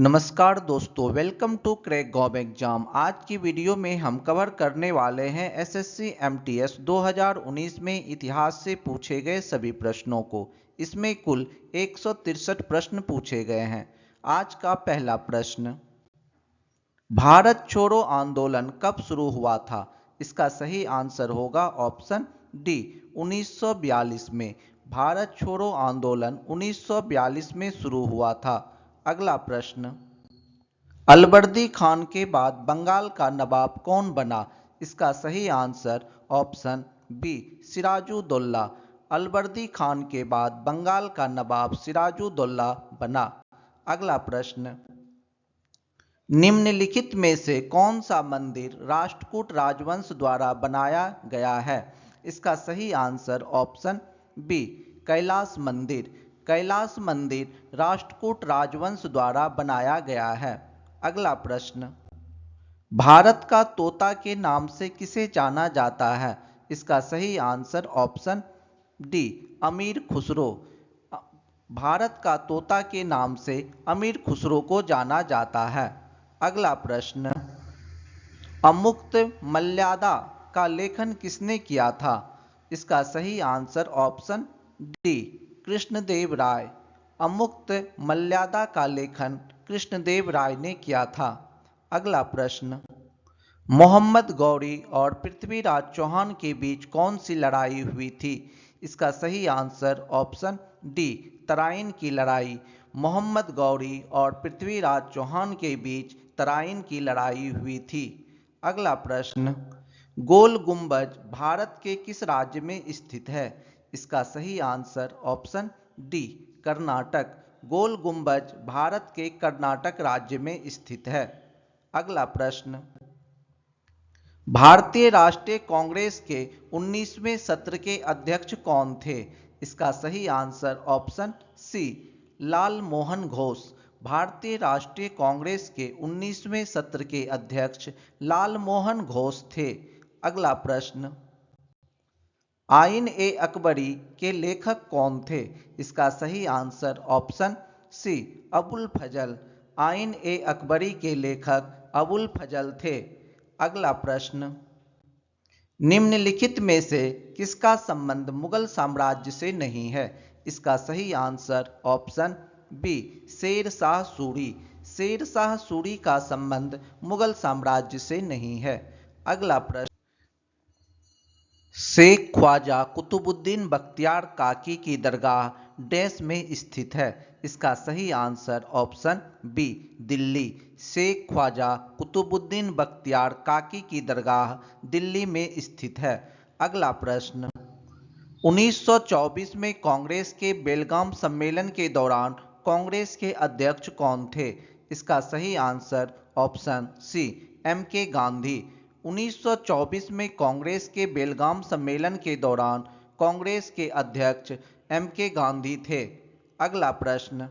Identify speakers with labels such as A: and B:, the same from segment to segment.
A: नमस्कार दोस्तों, welcome to crack gov exam. आज की वीडियो में हम कवर करने वाले हैं एसएससी एमटीएस 2019 में इतिहास से पूछे गए सभी प्रश्नों को। इसमें कुल 163 प्रश्न पूछे गए हैं। आज का पहला प्रश्न, भारत छोड़ो आंदोलन कब शुरू हुआ था? इसका सही आंसर होगा ऑप्शन डी, 1942 में। भारत छोड़ो आंदोलन 1942 में शुरू हुआ था। अगला प्रश्न, अलवर्दी खान के बाद बंगाल का नवाब कौन बना? इसका सही answer option B, Sirajuddaulah. Alivardi Khan के बाद बंगाल का नवाब सिराजुद्दौला बना। अगला प्रश्न, निम्नलिखित में से कौन सा मंदिर राष्ट्रकूट राजवंश द्वारा बनाया गया है? इसका सही आंसर ऑप्शन बी, कैलाश मंदिर। कैलाश मंदिर राष्ट्रकूट राजवंश द्वारा बनाया गया है। अगला प्रश्न, भारत का तोता के नाम से किसे जाना जाता है? इसका सही आंसर ऑप्शन डी, अमीर खुसरो। भारत का तोता के नाम से अमीर खुसरो को जाना जाता है। अगला प्रश्न, अमुक्त मर्यादा का लेखन किसने किया था? इसका सही आंसर ऑप्शन डी, कृष्णदेव राय। अमुक्त मर्यादा का लेखन कृष्णदेव राय ने किया था। अगला प्रश्न, मोहम्मद गौरी और पृथ्वीराज चौहान के बीच कौन सी लड़ाई हुई थी? इसका सही आंसर ऑप्शन डी, तराइन की लड़ाई। मोहम्मद गौरी और पृथ्वीराज चौहान के बीच तराइन की लड़ाई हुई थी। अगला प्रश्न, गोल गुंबज भारत के किस राज्य में स्थित है? इसका सही आंसर ऑप्शन डी, कर्नाटक। गोल गुंबज भारत के कर्नाटक राज्य में स्थित है। अगला प्रश्न, भारतीय राष्ट्रीय कांग्रेस के 19वें सत्र के अध्यक्ष कौन थे? इसका सही आंसर ऑप्शन सी, लाल मोहन घोष। भारतीय राष्ट्रीय कांग्रेस के 19वें सत्र के अध्यक्ष लाल मोहन घोष थे। अगला प्रश्न, आइन ए अकबरी के लेखक कौन थे? इसका सही आंसर ऑप्शन सी, अबुल फजल। आइन ए अकबरी के लेखक अबुल फजल थे। अगला प्रश्न, निम्नलिखित में से किसका संबंध मुगल साम्राज्य से नहीं है? इसका सही answer option B, Sher Shah Suri. Sher Shah Suri का संबंध मुगल साम्राज्य से नहीं है। अगला प्रश्न, शेख ख्वाजा कुतुबुद्दीन बख्तियार काकी की दरगाह डैश में स्थित है? इसका सही answer option B, Delhi. Sheikh Khwaja Qutbuddin Bakhtiyar Kaki की दरगाह दिल्ली में स्थित है। अगला प्रश्न, 1924 में कांग्रेस के बेलगाम सम्मेलन के दौरान कांग्रेस के अध्यक्ष कौन थे? इसका सही आंसर ऑप्शन सी, एम के गांधी। 1924 में कांग्रेस के बेलगाम सम्मेलन के दौरान कांग्रेस के अध्यक्ष एम के गांधी थे। अगला प्रश्न,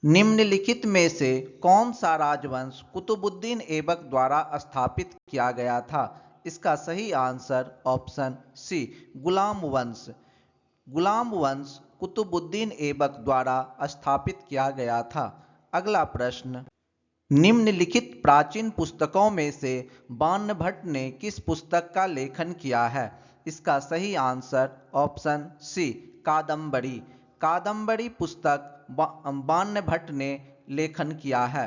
A: निम्नलिखित में से कौन सा राजवंश कुतुबुद्दीन ऐबक द्वारा स्थापित किया गया था? इसका सही आंसर ऑप्शन सी, गुलाम वंश। गुलाम वंश कुतुबुद्दीन ऐबक द्वारा स्थापित किया गया था। अगला प्रश्न, निम्नलिखित प्राचीन पुस्तकों में से बाणभट्ट ने किस पुस्तक का लेखन किया है? इसका सही answer option C, Kadambari. Kadambari पुस्तक बाणभट्ट ने लेखन किया है।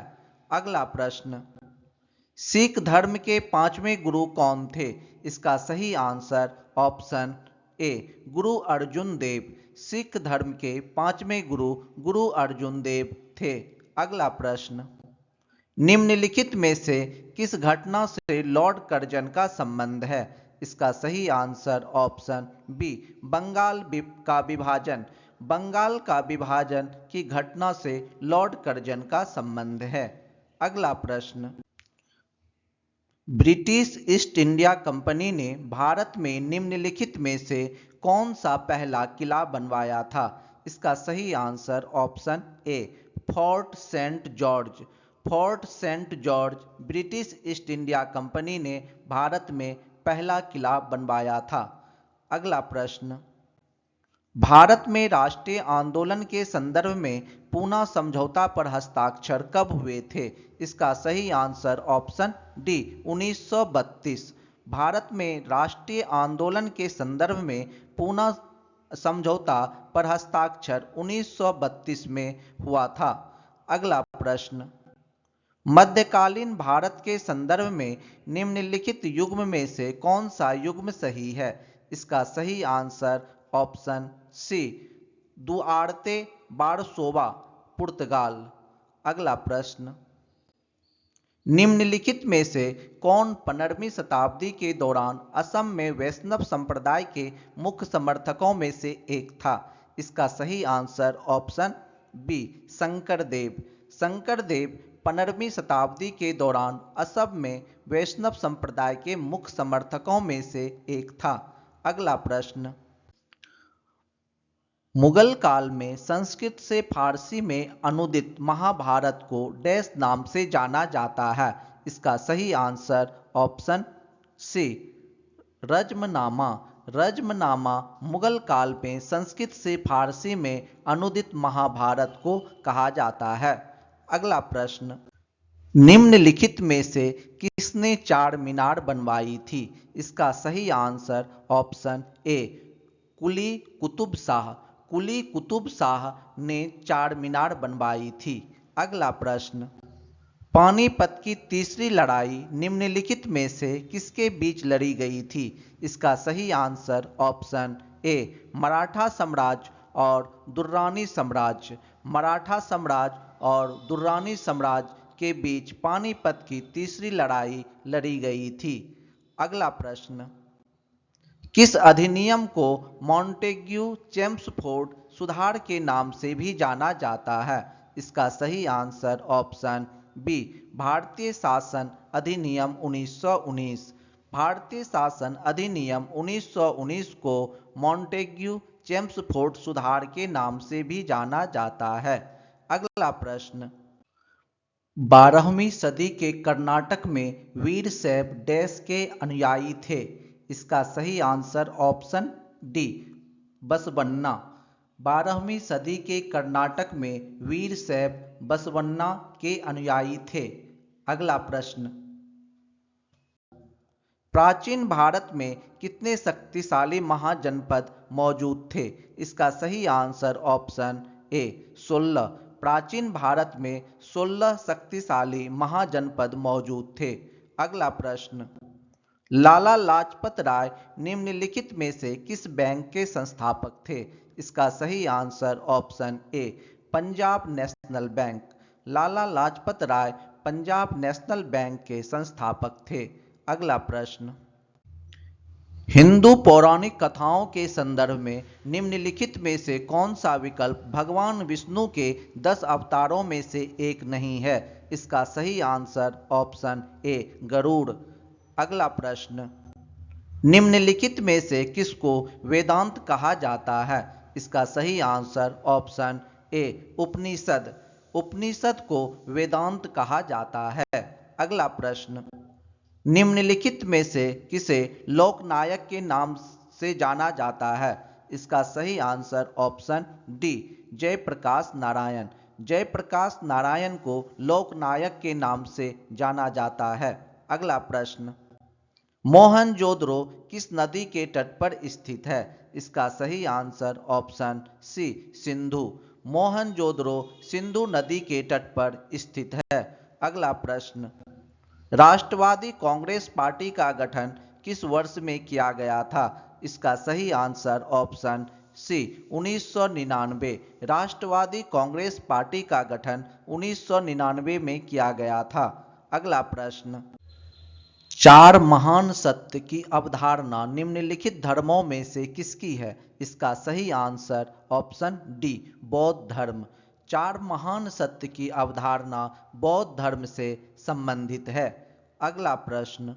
A: अगला प्रश्न, सिख धर्म के पांचवें गुरु कौन थे? इसका सही आंसर ऑप्शन ए, गुरु अर्जुन देव। सिख धर्म के पांचवें गुरु गुरु अर्जुन देव थे। अगला प्रश्न, निम्नलिखित में से किस घटना से लॉर्ड कर्जन का संबंध है? इसका सही आंसर ऑप्शन बी, बंगाल का विभाजन। बंगाल का विभाजन की घटना से लॉर्ड कर्जन का संबंध है। अगला प्रश्न, ब्रिटिश ईस्ट इंडिया कंपनी ने भारत में निम्नलिखित में से कौन सा पहला किला बनवाया था? इसका सही answer option A, fort saint George. Fort saint George British East India company ने भारत में पहला किला बनवाया था। अगला प्रश्न, भारत में राष्ट्रीय आंदोलन के संदर्भ में पूना समझौता पर हस्ताक्षर कब हुए थे? इसका सही आंसर ऑप्शन डी 1932। भारत में राष्ट्रीय आंदोलन के संदर्भ में पूना समझौता पर हस्ताक्षर 1932 में हुआ था। अगला प्रश्न, मध्यकालीन भारत के संदर्भ में निम्नलिखित युग्म में से कौन सा युग्म सही है? इसका सही आंसर ऑप्शन सी दुआर्ते बारसोवा, पुर्तगाल। अगला प्रश्न, निम्नलिखित में से कौन 15वीं शताब्दी के दौरान असम में वैष्णव संप्रदाय के मुख्य समर्थकों में से एक था? इसका सही answer option B Shankardev. Shankardev 15वीं शताब्दी के दौरान असम में वैष्णव संप्रदाय के मुख्य समर्थकों में से एक था। अगला प्रश्न, मुगल काल में संस्कृत से फारसी में अनुदित महाभारत को डैश नाम से जाना जाता है? इसका सही answer option C Razmnama. Razmnama Mughal काल में संस्कृत से फारसी में अनुदित महाभारत को कहा जाता है। अगला प्रश्न, निम्नलिखित में से किसने चार मीनार बनवाई थी? इसका सही आंसर ऑप्शन ए कुली कुतुब शाह। कुली कुतुब शाह ने चार मीनार बनवाई थी। अगला प्रश्न, पानीपत की तीसरी लड़ाई निम्नलिखित में से किसके बीच लड़ी गई थी? इसका सही आंसर ऑप्शन ए मराठा साम्राज्य और दुर्रानी साम्राज्य। मराठा साम्राज्य और दुर्रानी साम्राज्य के बीच पानीपत की तीसरी लड़ाई लड़ी गई थी। अगला प्रश्न, किस अधिनियम को मॉन्टेग्यू चेम्सफोर्ड सुधार के नाम से भी जाना जाता है? इसका सही आंसर ऑप्शन बी भारतीय शासन अधिनियम 1919। भारतीय शासन अधिनियम 1919 को मॉन्टेग्यू चेम्सफोर्ड सुधार के नाम से भी जाना जाता है। अगला प्रश्न, 12वीं सदी के कर्नाटक में वीरशैव डैश के अनुयायी थे? इसका सही आंसर ऑप्शन डी बसवन्ना। 12वीं सदी के कर्नाटक में वीरशैव बसवन्ना के अनुयायी थे। अगला प्रश्न, प्राचीन भारत में कितने शक्तिशाली महाजनपद मौजूद थे? इसका सही आंसर ऑप्शन ए 16। प्राचीन भारत में 16 शक्तिशाली महाजनपद मौजूद थे। अगला प्रश्न, लाला लाजपत राय निम्नलिखित में से किस बैंक के संस्थापक थे? इसका सही answer option A Punjab national bank. Lala Lajpat Rai Punjab national bank के संस्थापक थे। अगला प्रश्न, हिंदू पौराणिक कथाओं के संदर्भ में निम्नलिखित में से कौन सा विकल्प भगवान विष्णु के 10 अवतारों में से एक नहीं है? इसका सही आंसर ऑप्शन ए गरुड़। अगला प्रश्न, निम्नलिखित में से किसको वेदांत कहा जाता है? इसका सही आंसर ऑप्शन ए उपनिषद। उपनिषद को वेदांत कहा जाता है। अगला प्रश्न, निम्नलिखित में से किसे लोकनायक के नाम से जाना जाता है? इसका सही answer option D Jayaprakash Narayan. Jayaprakash Narayan को लोकनायक के नाम से जाना जाता है। अगला प्रश्न, मोहनजोदड़ो किस नदी के तट पर स्थित है? इसका सही answer option C Sindhu. Mohenjodaro Sindhu नदी के तट पर स्थित है। अगला प्रश्न, राष्ट्रवादी कांग्रेस पार्टी का गठन किस वर्ष में किया गया था? इसका सही आंसर ऑप्शन सी 1999। राष्ट्रवादी कांग्रेस पार्टी का गठन 1999 में किया गया था। अगला प्रश्न, चार महान सत्य की अवधारणा निम्नलिखित धर्मों में से किसकी है? इसका सही आंसर ऑप्शन डी बौद्ध धर्म। चार महान सत्य की अवधारणा बौद्ध धर्म से संबंधित है। अगला प्रश्न,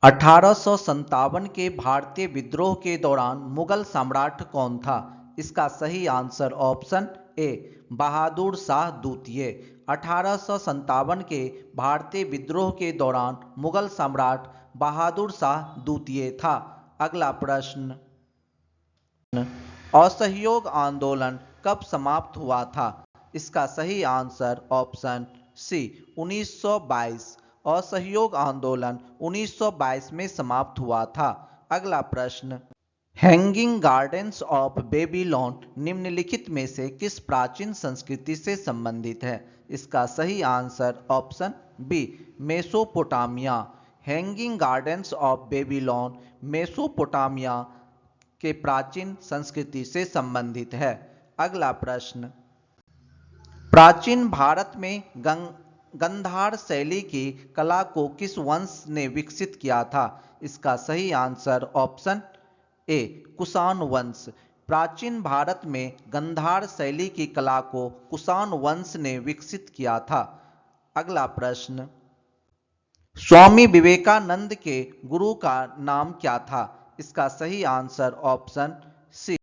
A: 1857 के भारतीय विद्रोह के दौरान मुगल सम्राट कौन था? इसका सही आंसर ऑप्शन ए बहादुर शाह द्वितीय। 1857 के भारतीय विद्रोह के दौरान मुगल सम्राट बहादुर शाह द्वितीय था। अगला प्रश्न, असहयोग आंदोलन कब समाप्त हुआ था? इसका सही आंसर ऑप्शन सी 1922। असहयोग आंदोलन 1922 में समाप्त हुआ था। अगला प्रश्न, हैंगिंग गार्डन्स ऑफ बेबीलोन निम्नलिखित में से किस प्राचीन संस्कृति से संबंधित है? इसका सही answer option B Mesopotamia. Hanging gardens of Babylon Mesopotamia के प्राचीन संस्कृति से संबंधित है। अगला प्रश्न, प्राचीन भारत में गंधार शैली की कला को किस वंश ने विकसित किया था? इसका सही आंसर ऑप्शन ए कुषाण वंश। प्राचीन भारत में गंधार शैली की कला को कुषाण वंश ने विकसित किया था। अगला प्रश्न, स्वामी विवेकानंद के गुरु का नाम क्या था? इसका सही answer option C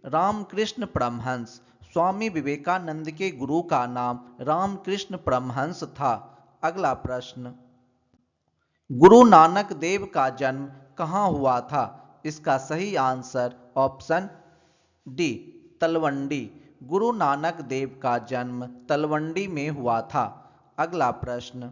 A: Ramakrishna Paramhansa. Swami Vivekananda के गुरु का नाम रामकृष्ण परमहंस था। अगला प्रश्न, गुरु नानक देव का जन्म कहाँ हुआ था? इसका सही answer option D Talwandi. Guru Nanak Dev का जन्म तलवंडी में हुआ था। अगला प्रश्न,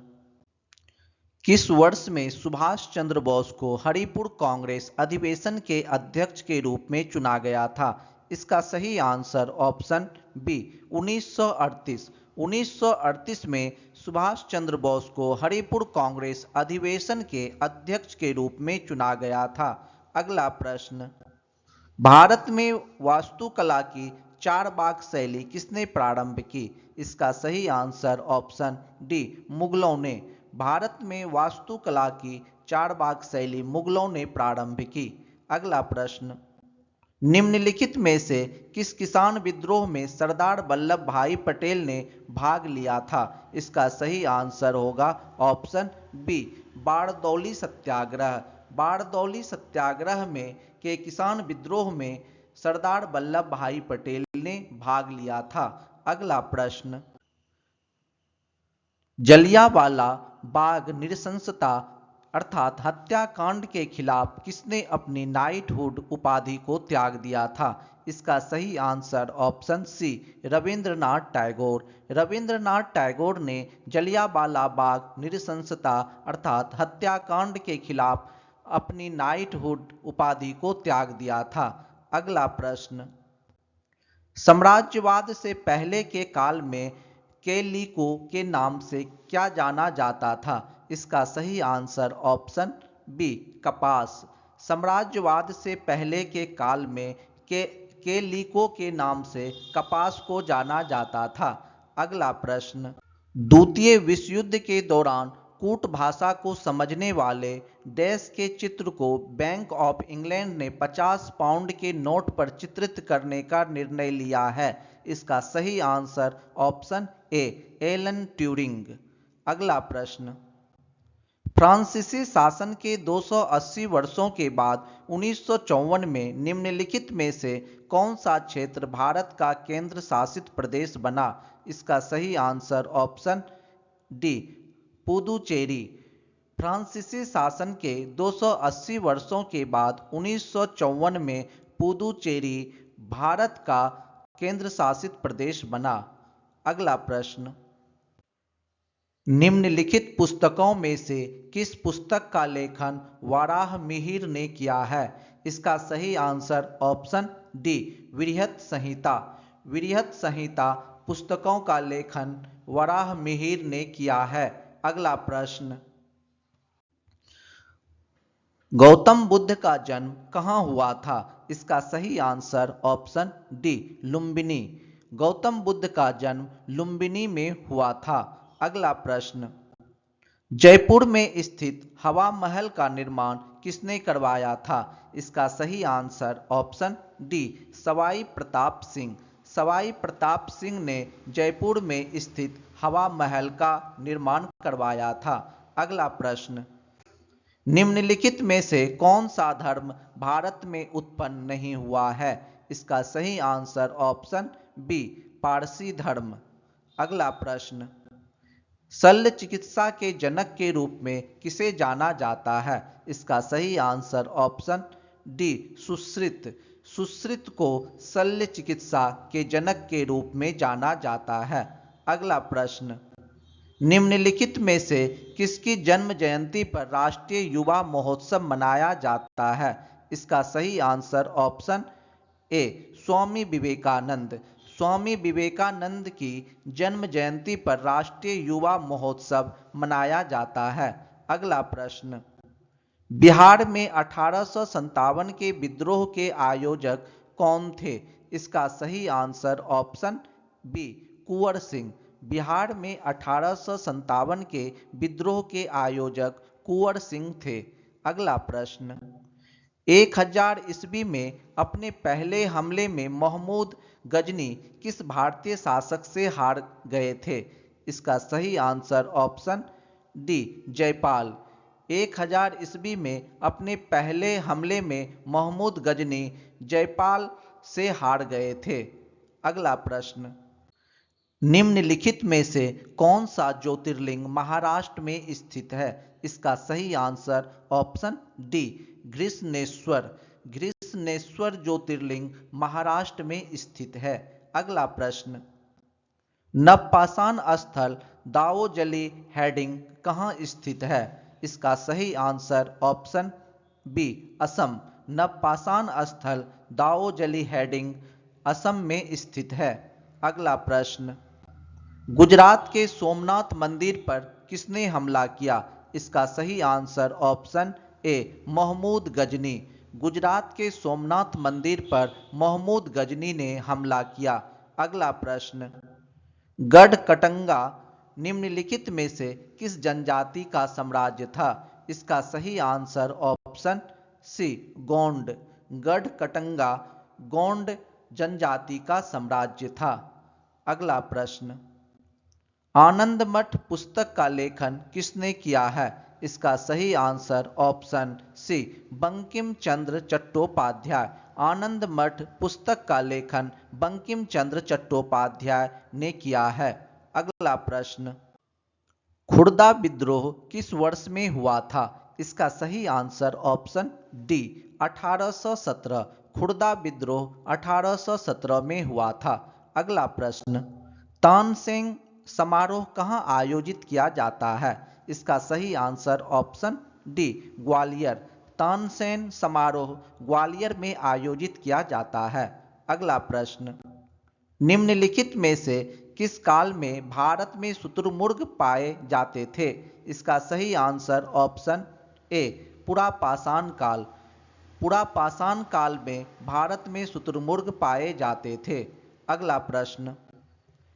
A: किस वर्ष में सुभाष चंद्र बोस को हरिपुर कांग्रेस अधिवेशन के अध्यक्ष के रूप में चुना गया था? इसका सही आंसर ऑप्शन बी 1938। 1938 में सुभाष चंद्र बोस को हरिपुर कांग्रेस अधिवेशन के अध्यक्ष के रूप में चुना गया था। अगला प्रश्न, भारत में वास्तुकला की चारबाग शैली किसने प्रारंभ की? इसका सही आंसर ऑप्शन डी मुगलों ने। भारत में वास्तुकला की चारबाग शैली मुगलों ने प्रारंभ की। अगला प्रश्न, निम्नलिखित में से किस किसान विद्रोह में सरदार वल्लभ भाई पटेल ने भाग लिया था? इसका सही आंसर होगा ऑप्शन बी बारदौली सत्याग्रह। बारदौली सत्याग्रह में के किसान विद्रोह में सरदार वल्लभ भाई पटेल ने भाग लिया था। अगला प्रश्न, जलियांवाला बाग नृशंसता अर्थात हत्याकांड के खिलाफ किसने अपनी नाइटहुड उपाधि को त्याग दिया था? इसका सही answer option C Rabindranath Tagore. Rabindranath Tagore ने जलियांवाला बाग नृशंसता अर्थात हत्याकांड के खिलाफ अपनी नाइटहुड उपाधि को त्याग दिया था। अगला प्रश्न, साम्राज्यवाद से पहले के काल में केलिको के नाम से क्या जाना जाता था? इसका सही आंसर ऑप्शन बी कपास। साम्राज्यवाद से पहले के काल में केलिको के नाम से कपास को जाना जाता था। अगला प्रश्न, द्वितीय विश्व युद्ध के दौरान कूट भाषा को समझने वाले डैश के चित्र को बैंक ऑफ इंग्लैंड ने 50 पाउंड के नोट पर चित्रित करने का निर्णय लिया है। इसका सही आंसर ऑप्शन ए एलन ट्यूरिंग। अगला प्रश्न, फ्रांसीसी शासन के 280 वर्षों के बाद 1954 में निम्नलिखित में से कौन सा क्षेत्र भारत का केंद्र शासित प्रदेश बना? इसका सही आंसर ऑप्शन डी पुदुचेरी। फ्रांसीसी शासन के 280 वर्षों के बाद 1954 में पुदुचेरी भारत का केंद्र शासित प्रदेश बना। अगला प्रश्न, निम्नलिखित पुस्तकों में से किस पुस्तक का लेखन वराह मिहिर ने किया है? इसका सही आंसर ऑप्शन डी वृहत संहिता। वृहत संहिता पुस्तकों का लेखन वराह मिहिर ने किया है। अगला प्रश्न, गौतम बुद्ध का जन्म कहाँ हुआ था? इसका सही answer option D Lumbini. Gautam Buddha का जन्म लुम्बिनी में हुआ था। अगला प्रश्न, जयपुर में स्थित हवा महल का निर्माण किसने करवाया था? इसका सही answer option D Sawai Pratap Singh. Sawai Pratap Singh ने जयपुर में स्थित हवा महल का निर्माण करवाया था। अगला प्रश्न, निम्नलिखित में से कौन सा धर्म भारत में उत्पन्न नहीं हुआ है? इसका सही आंसर ऑप्शन बी पारसी धर्म। अगला प्रश्न, शल्य चिकित्सा के जनक के रूप में किसे जाना जाता है? इसका सही answer option D Sushruta. Sushruta को शल्य चिकित्सा के जनक के रूप में जाना जाता है। अगला प्रश्न, निम्नलिखित में से किसकी जन्म जयंती पर राष्ट्रीय युवा महोत्सव मनाया जाता है? इसका सही आंसर ऑप्शन ए स्वामी विवेकानंद। स्वामी विवेकानंद की जन्म जयंती पर राष्ट्रीय युवा महोत्सव मनाया जाता है। अगला प्रश्न, बिहार में 1857 के विद्रोह के आयोजक कौन थे? इसका सही answer option B Kunwar Singh. Bihar में 1857 के विद्रोह के आयोजक कुंवर सिंह थे। अगला प्रश्न, 1000 ईस्वी में अपने पहले हमले में महमूद गजनी किस भारतीय शासक से हार गए थे? इसका सही आंसर ऑप्शन डी जयपाल। 1000 ईस्वी में अपने पहले हमले में महमूद गजनी जयपाल से हार गए थे। अगला प्रश्न, निम्नलिखित में से कौन सा ज्योतिर्लिंग महाराष्ट्र में स्थित है? इसका सही answer option D Grishneshwar. Grishneshwar Jyotirlinga Maharashtra में स्थित है। अगला प्रश्न, नवपाषाण स्थल दावोजली हेडिंग कहाँ स्थित है? इसका सही आंसर ऑप्शन बी असम। नवपाषाण स्थल दावोजली हेडिंग असम में स्थित है। अगला प्रश्न, गुजरात के सोमनाथ मंदिर पर किसने हमला किया? इसका सही answer option A Mahmud Ghazni. Gujarat के सोमनाथ मंदिर पर महमूद गजनी ने हमला किया। अगला प्रश्न, गढ़कटंगा निम्नलिखित में से किस जनजाति का साम्राज्य था? इसका सही answer option C Gond. Garhkatanga Gond जनजाति का साम्राज्य था। अगला प्रश्न, आनंद मठ पुस्तक का लेखन किसने किया है? इसका सही आंसर ऑप्शन सी बंकिम चंद्र चट्टोपाध्याय। आनंद मठ पुस्तक का लेखन बंकिम चंद्र चट्टोपाध्याय ने किया है। अगला प्रश्न, खुर्दा विद्रोह किस वर्ष में हुआ था? इसका सही आंसर ऑप्शन डी 1817। खुर्दा विद्रोह 1817 में हुआ था। अगला प्रश्न, तानसेन समारोह कहाँ आयोजित किया जाता है? इसका सही answer option D Gwalior. Tansen समारोह ग्वालियर में आयोजित किया जाता है। अगला प्रश्न, निम्नलिखित में से किस काल में भारत में शुतुरमुर्ग पाए जाते थे? इसका सही आंसर ऑप्शन ए पुरापाषाण काल। पुरापाषाण काल में भारत में शुतुरमुर्ग पाए जाते थे। अगला प्रश्न,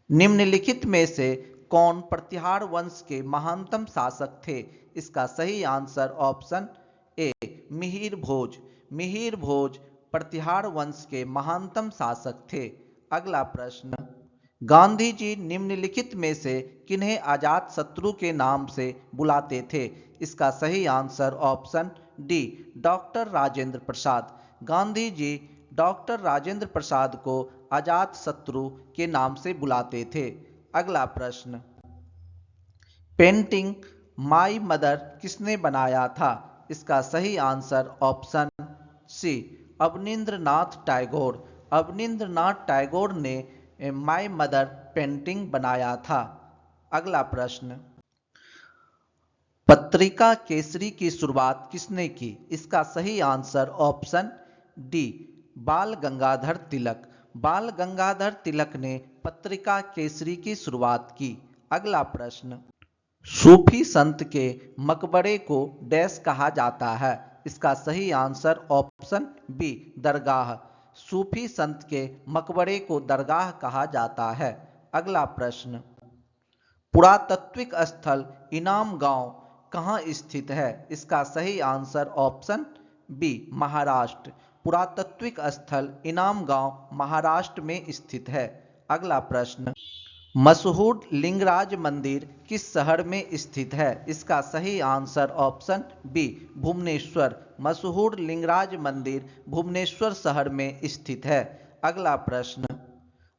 A: निम्नलिखित में से कौन प्रतिहार वंश के महानतम शासक थे? इसका सही आंसर ऑप्शन ए मिहिर भोज। मिहिर भोज प्रतिहार वंश के महानतम शासक थे। अगला प्रश्न, गांधी जी निम्नलिखित में से किन्हें अजात शत्रु के नाम से बुलाते थे? इसका सही answer option D doctor Rajendra Prasad. Gandhi ji doctor Rajendra Prasad को अजात शत्रु के नाम से बुलाते थे। अगला प्रश्न, पेंटिंग माई मदर किसने बनाया था? इसका सही answer option C Abanindranath Tagore. Abanindranath Tagore ने माई मदर पेंटिंग बनाया था। अगला प्रश्न, पत्रिका केसरी की शुरुआत किसने की? इसका सही आंसर ऑप्शन डी बाल गंगाधर तिलक। बाल गंगाधर तिलक ने पत्रिका केसरी की शुरुआत की। अगला प्रश्न, सूफी संत के मकबरे को डैश कहा जाता है? इसका सही आंसर ऑप्शन बी दरगाह। सूफी संत के मकबरे को दरगाह कहा जाता है। अगला प्रश्न, पुरातात्विक स्थल इनाम गांव कहाँ स्थित है? इसका सही आंसर ऑप्शन बी महाराष्ट्र। पुरातात्विक स्थल इनाम गांव महाराष्ट्र में स्थित है। अगला प्रश्न, मशहूर लिंगराज मंदिर किस शहर में स्थित है? इसका सही आंसर ऑप्शन बी भुवनेश्वर। मशहूर लिंगराज मंदिर भुवनेश्वर शहर में स्थित है। अगला प्रश्न,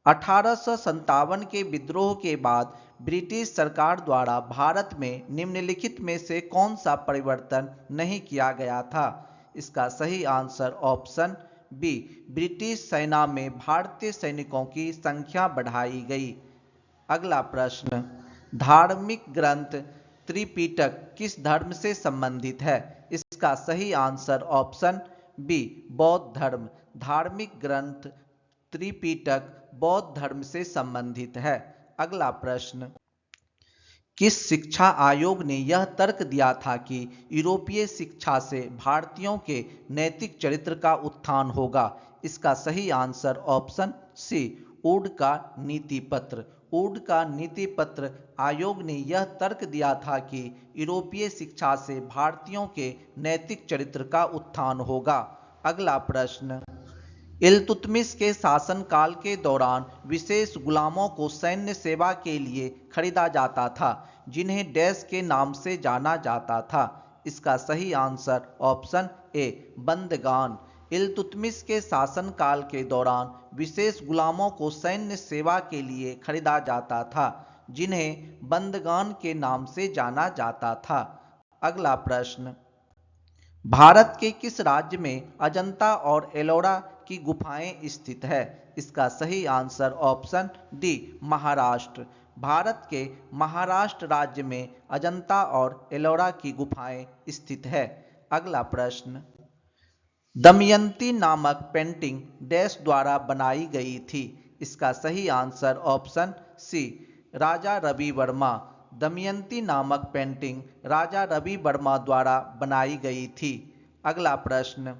A: 1857 के विद्रोह के बाद ब्रिटिश सरकार द्वारा भारत में निम्नलिखित में से कौन सा परिवर्तन नहीं किया गया था? इसका सही आंसर ऑप्शन बी ब्रिटिश सेना में भारतीय सैनिकों की संख्या बढ़ाई गई। अगला प्रश्न, धार्मिक ग्रंथ त्रिपिटक किस धर्म से संबंधित है? इसका सही आंसर ऑप्शन बी बौद्ध धर्म। धार्मिक ग्रंथ त्रिपिटक बौद्ध धर्म से संबंधित है। अगला प्रश्न, किस शिक्षा आयोग ने यह तर्क दिया था कि यूरोपीय शिक्षा से भारतीयों के नैतिक चरित्र का उत्थान होगा? इसका सही आंसर ऑप्शन सी वुड का नीति पत्र। वुड का नीति पत्र आयोग ने यह तर्क दिया था कि यूरोपीय शिक्षा से भारतीयों के नैतिक चरित्र का उत्थान होगा। अगला प्रश्न, इल्तुतमिश के शासनकाल के दौरान विशेष गुलामों को सैन्य सेवा के लिए खरीदा जाता था, जिन्हें डैश के नाम से जाना जाता था। इसका सही आंसर ऑप्शन ए बंदगान। इल्तुतमिश के शासनकाल के दौरान विशेष गुलामों को सैन्य सेवा के लिए खरीदा जाता था, जिन्हें बंदगान के नाम से जाना जाता था। अगला प्रश्न, भारत के किस राज्य में अजंता और एलोरा की गुफाएं स्थित है? इसका सही answer option D Maharashtra. Bharat के महाराष्ट्र राज्य में अजंता और एलोरा की गुफाएं स्थित है। अगला प्रश्न, दमयंती नामक पेंटिंग डैश द्वारा बनाई गई थी? इसका सही आंसर ऑप्शन सी राजा रवि वर्मा। दमयंती नामक पेंटिंग राजा रवि वर्मा द्वारा बनाई गई थी। अगला प्रश्न,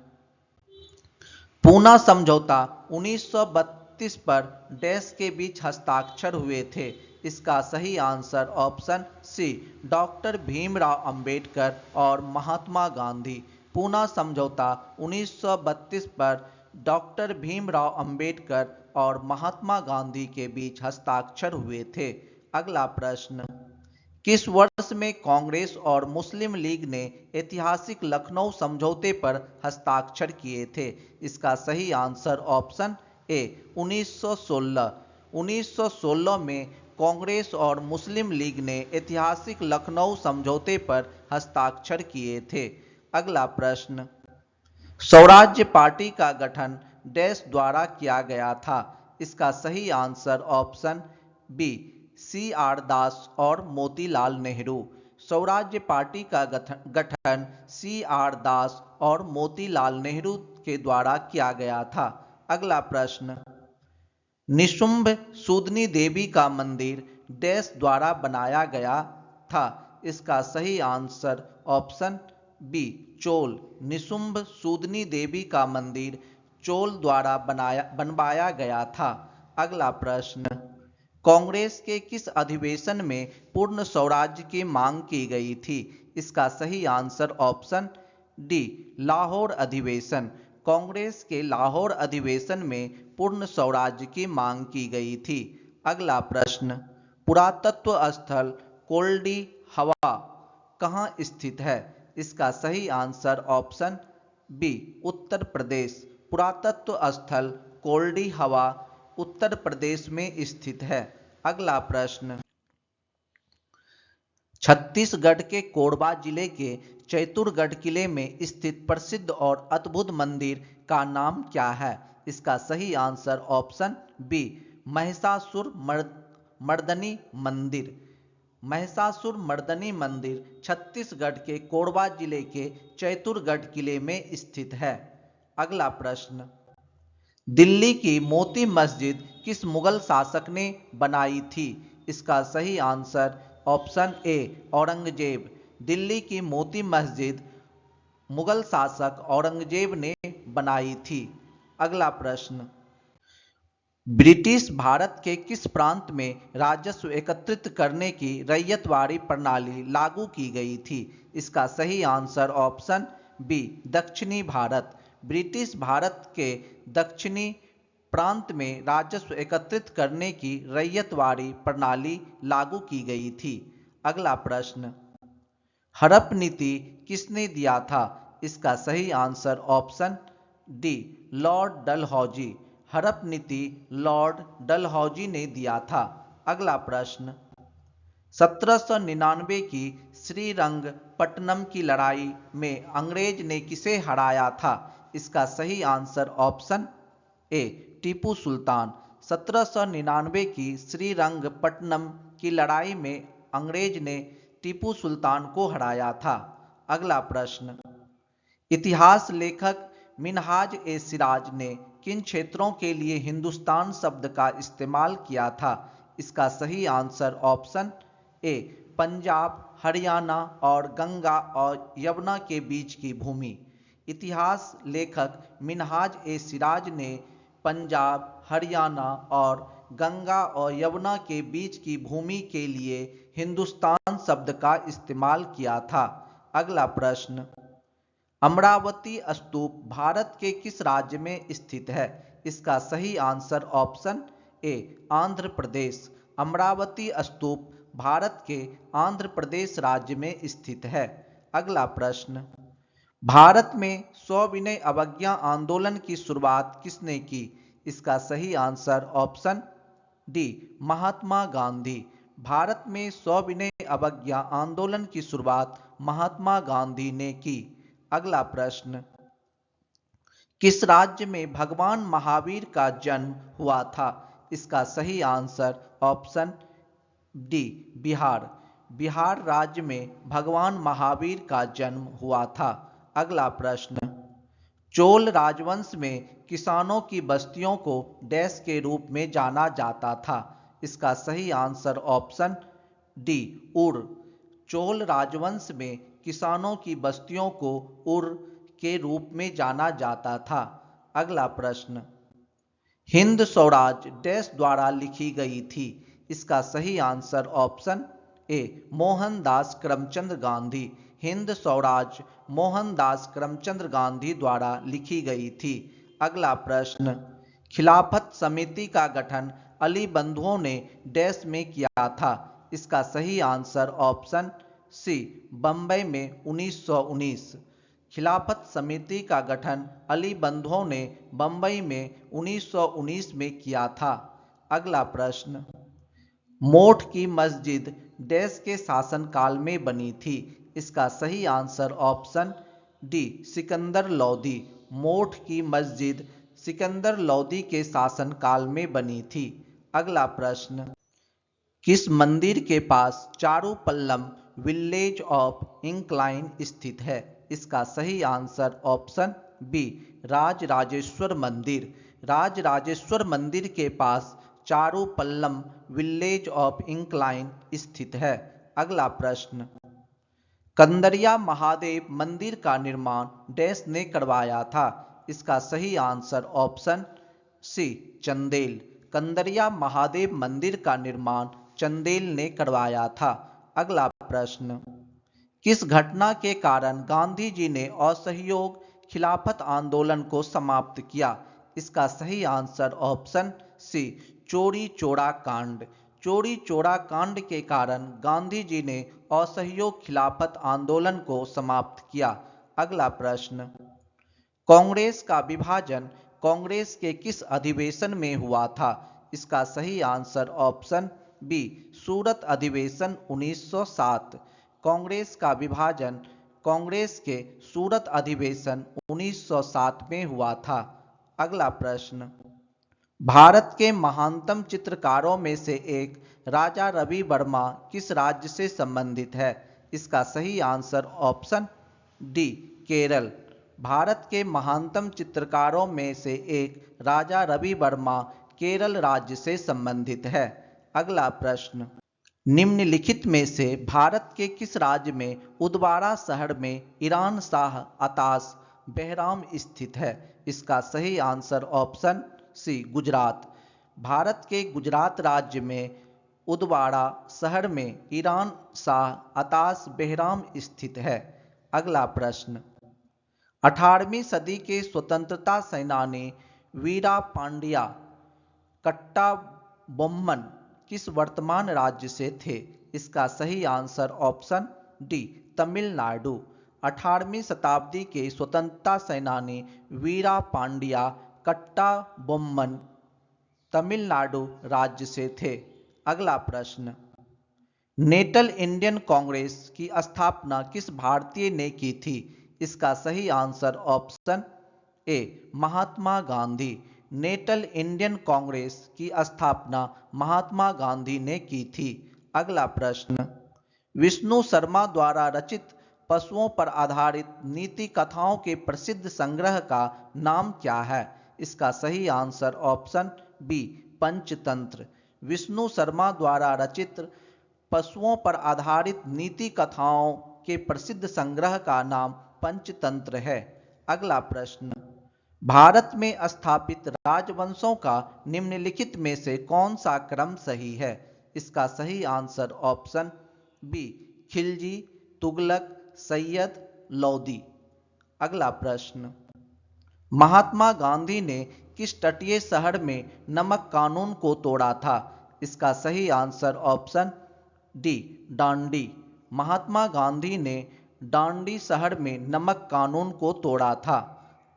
A: पूना समझौता 1932 पर डैश के बीच हस्ताक्षर हुए थे? इसका सही answer option C doctor Bhimrao Ambedkar और महात्मा गांधी। पूना समझौता 1932 पर डॉक्टर भीमराव अंबेडकर और महात्मा गांधी के बीच हस्ताक्षर हुए थे। अगला प्रश्न, किस वर्ष में कांग्रेस और मुस्लिम लीग ने ऐतिहासिक लखनऊ समझौते पर हस्ताक्षर किए थे? इसका सही आंसर ऑप्शन ए 1916। 1916 में कांग्रेस और मुस्लिम लीग ने ऐतिहासिक लखनऊ समझौते पर हस्ताक्षर किए थे। अगला प्रश्न, स्वराज्य पार्टी का गठन डैश द्वारा किया गया था? इसका सही answer option B C R Das और मोतीलाल नेहरू। स्वराज्य पार्टी का गठन सी आर दास और मोतीलाल नेहरू के द्वारा किया गया था। अगला प्रश्न, निशुंभ सूदनी देवी का मंदिर डैश द्वारा बनाया गया था? इसका सही answer option B Chola. Nishumbha Sudani Devi का मंदिर चोल द्वारा बनवाया गया था। अगला प्रश्न, कांग्रेस के किस अधिवेशन में पूर्ण स्वराज्य की मांग की गई थी? इसका सही आंसर ऑप्शन डी लाहौर अधिवेशन। कांग्रेस के लाहौर अधिवेशन में पूर्ण स्वराज्य की मांग की गई थी। अगला प्रश्न, पुरातत्व स्थल कोल्डी हवा कहाँ स्थित है? इसका सही answer option B Uttar Pradesh. पुरातत्व स्थल कोल्डी हवा उत्तर प्रदेश में स्थित है। अगला प्रश्न, छत्तीसगढ़ के कोरबा जिले के चैतुरगढ़ किले में स्थित प्रसिद्ध और अद्भुत मंदिर का नाम क्या है? इसका सही answer option B Mahishasur Mardini मंदिर। महिषासुर मर्दनी मंदिर छत्तीसगढ़ के कोरबा जिले के चैतुरगढ़ किले में स्थित है। अगला प्रश्न, दिल्ली की मोती मस्जिद किस मुगल शासक ने बनाई थी? इसका सही आंसर ऑप्शन ए औरंगजेब। दिल्ली की मोती मस्जिद मुगल शासक औरंगजेब ने बनाई थी। अगला प्रश्न, ब्रिटिश भारत के किस प्रांत में राजस्व एकत्रित करने की रैयतवाड़ी प्रणाली लागू की गई थी? इसका सही आंसर ऑप्शन बी दक्षिणी भारत। ब्रिटिश भारत के दक्षिणी प्रांत में राजस्व एकत्रित करने की रैयतवाड़ी प्रणाली लागू की गई थी। अगला प्रश्न, हड़प नीति किसने दिया था? इसका सही answer option D Lord Dalhousie. हड़प नीति लॉर्ड डलहौजी ने दिया था। अगला प्रश्न, 1799 की श्रीरंगपट्टनम की लड़ाई में अंग्रेज ने किसे हराया था? इसका सही आंसर ऑप्शन ए टीपू सुल्तान। 1799 की श्रीरंगपट्टनम की लड़ाई में अंग्रेज ने टीपू सुल्तान को हराया था। अगला प्रश्न, इतिहास लेखक मिनहाज ए सिराज ने किन क्षेत्रों के लिए हिंदुस्तान शब्द का इस्तेमाल किया था? इसका सही answer option A Punjab, Haryana और गंगा और यमुना के बीच की भूमि। इतिहास लेखक मिनहाज ए सिराज ने पंजाब, हरियाणा और गंगा और यमुना के बीच की भूमि के लिए हिंदुस्तान शब्द का इस्तेमाल किया था। अगला प्रश्न, अमरावती स्तूप भारत के किस राज्य में स्थित है? इसका सही आंसर ऑप्शन ए आंध्र प्रदेश। अमरावती स्तूप भारत के आंध्र प्रदेश राज्य में स्थित है। अगला प्रश्न, भारत में सविनय अवज्ञा आंदोलन की शुरुआत किसने की? इसका सही answer option D Mahatma Gandhi. Bharat में सविनय अवज्ञा आंदोलन की शुरुआत महात्मा गांधी ने की। अगला प्रश्न, किस राज्य में भगवान महावीर का जन्म हुआ था? इसका सही answer option D Bihar. Bihar राज्य में भगवान महावीर का जन्म हुआ था। अगला प्रश्न, चोल राजवंश में किसानों की बस्तियों को डैश के रूप में जाना जाता था? इसका सही आंसर ऑप्शन डी उर। चोल राजवंश में किसानों की बस्तियों को उर के रूप में जाना जाता था। अगला प्रश्न, हिंद स्वराज डैश द्वारा लिखी गई थी? इसका सही आंसर ऑप्शन ए मोहनदास करमचंद गांधी। हिंद स्वराज मोहनदास करमचंद गांधी द्वारा लिखी गई थी। अगला प्रश्न, खिलाफत समिति का गठन अली बंधुओं ने डैश में किया था? इसका सही आंसर ऑप्शन सी बंबई में 1919। खिलाफत समिति का गठन अली बंधुओं ने बंबई में 1919 में किया था। अगला प्रश्न, मोठ की मस्जिद डैश के शासनकाल में बनी थी? इसका सही answer option D Sikandar Lodi. मोठ की मस्जिद सिकंदर लोदी के शासनकाल में बनी थी। अगला प्रश्न, किस मंदिर के पास चारुपल्लम विलेज ऑफ इंक्लाइन स्थित है? इसका सही आंसर ऑप्शन बी राजराजेश्वर मंदिर। राजराजेश्वर मंदिर के पास चारुपल्लम विलेज ऑफ इंक्लाइन स्थित है। अगला प्रश्न, कंदरिया महादेव मंदिर का निर्माण डैश ने करवाया था? इसका सही answer option C Chandel. Kandariya Mahadev मंदिर का निर्माण चंदेल ने करवाया था। अगला प्रश्न, किस घटना के कारण गांधी जी ने असहयोग खिलाफत आंदोलन को समाप्त किया? इसका सही आंसर ऑप्शन सी चोरी चोरा कांड। चोरी चोरा कांड के कारण गांधी जी ने असहयोग खिलाफत आंदोलन को समाप्त किया। अगला प्रश्न, कांग्रेस का विभाजन कांग्रेस के किस अधिवेशन में हुआ था? इसका सही आंसर ऑप्शन बी सूरत अधिवेशन 1907। कांग्रेस का विभाजन कांग्रेस के सूरत अधिवेशन 1907 में हुआ था। अगला प्रश्न, भारत के महानतम चित्रकारों में से एक राजा रवि वर्मा किस राज्य से संबंधित है? इसका सही answer option D Kerala. Bharat के महानतम चित्रकारों में से एक राजा रवि वर्मा केरल राज्य से संबंधित है। अगला प्रश्न, निम्नलिखित में से भारत के किस राज्य में उदवाड़ा शहर में ईरान शाह अताश बहराम स्थित है? इसका सही answer option C Gujarat. Bharat के गुजरात राज्य में उदवाड़ा शहर में ईरान शाह अताश बहराम स्थित है। अगला प्रश्न, 18वीं सदी के स्वतंत्रता सेनानी वीरा पांड्या कट्टाबोम्मन किस वर्तमान राज्य से थे? इसका सही आंसर ऑप्शन डी तमिलनाडु। 18वीं शताब्दी के स्वतंत्रता सेनानी वीरा पांड्या कट्टाबोम्मन तमिलनाडु राज्य से थे। अगला प्रश्न, नेशनल इंडियन कांग्रेस की स्थापना किस भारतीय ने की थी? इसका सही आंसर ऑप्शन ए महात्मा गांधी। नेशनल इंडियन कांग्रेस की स्थापना महात्मा गांधी ने की थी। अगला प्रश्न, विष्णु शर्मा द्वारा रचित पशुओं पर आधारित नीति कथाओं के प्रसिद्ध संग्रह का नाम क्या है? इसका सही answer option B Panchatantra. Vishnu Sharma द्वारा रचित पशुओं पर आधारित नीति कथाओं के प्रसिद्ध संग्रह का नाम पंचतंत्र है। अगला प्रश्न, भारत में स्थापित राजवंशों का निम्नलिखित में से कौन सा क्रम सही है? इसका सही answer option B Khilji, Tughlaq, Sayyid, Lodi. अगला प्रश्न, महात्मा गांधी ने किस तटीय शहर में नमक कानून को तोड़ा था? इसका सही आंसर ऑप्शन डी डांडी। महात्मा गांधी ने डांडी शहर में नमक कानून को तोड़ा था।